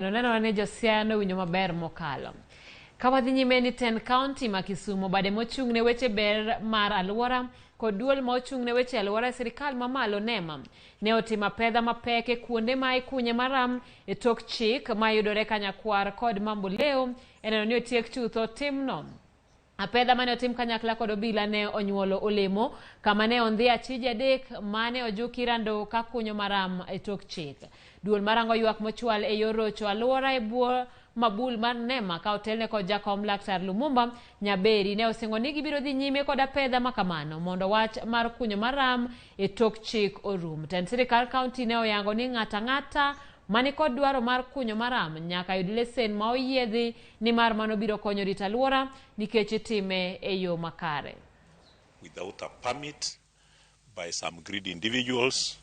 Noneno ne josiano winyo maber mokalo. Kawadhi nyime ni ten county ma Kisumu bade mochung' ne weche ber mar alwora kod duol mochung' ne weche alwora sirikal mamalo nema ne otimo pedha mapek e kuonde ma ikunye maram e tok chik mayudore Kanyakwar kod Mamboleo eneno ni otiek chutho timno. Apedha mane otim kanyakla kod obila ne onyuolo olemo kama ne ondhi Achije adek mane ojuki rando ka kunyo maram e tok chik. Duol marango ywak mochwal e yor rocho alwora e bwo mabul mar nema ka otelne kod jakom Laktar Lumumba Nyaberi ne osingo ni gibiro dhi nyime kod apedha makamano mondo wach mar kunyo maram e tok chik orum. Tend sirikal kaunti ne oyango ni ng'ata mani kod dwaro mar kunyo maram nyaka yud lesen ma oyiedhi ni mar mano biro konyo rito alwora nikech itime e yo makare. Without a permit by some greedy individuals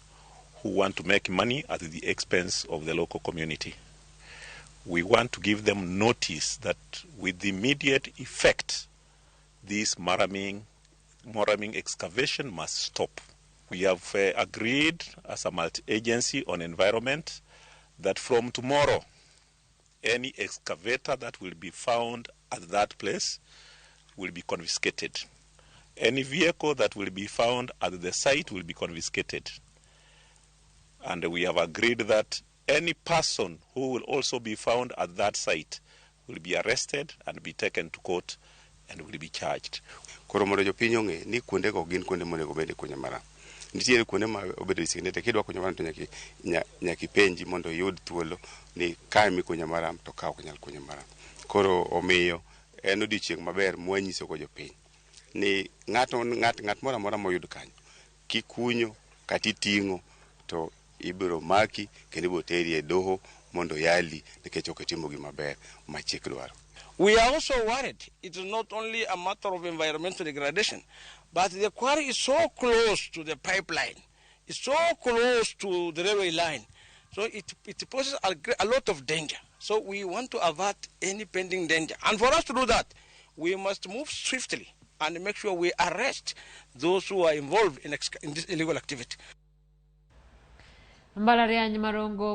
who want to make money at the expense of the local community. We want to give them notice that with immediate effect, this maraming excavation must stop. We have agreed as a multi-agency on environment that from tomorrow, any excavator that will be found at that place will be confiscated. Any vehicle that will be found at the site will be confiscated. And we have agreed that any person who will also be found at that site will be arrested and be taken to court and will be charged. Koro mondo jopiny ong'e ni kuonde go gin kuonde monego bed kunyo maram. Nitiere kuonde ma obedo designate kidwa kunyo maram to nyaki penji mondo yud thuolo ni kae mi kunyo maram to ka ok nyal kunyo maram. Koro omiyo en odiochieng' maber mwanyiso go jopiny ni ng'at moro amora moyud kanyo kikunyo kata iting'o to ibiro maki kendo ibiro teri e doho mondo yali nikech ok itimo gima ber ma chik dwaro. We are also worried. It is not only a matter of environmental degradation, but the quarry is so close to the pipeline. It's so close to the railway line. So it poses a lot of danger. So we want to avert any pending danger. And for us to do that, we must move swiftly and make sure we arrest those who are involved in this illegal activity. Mbalariany Marongo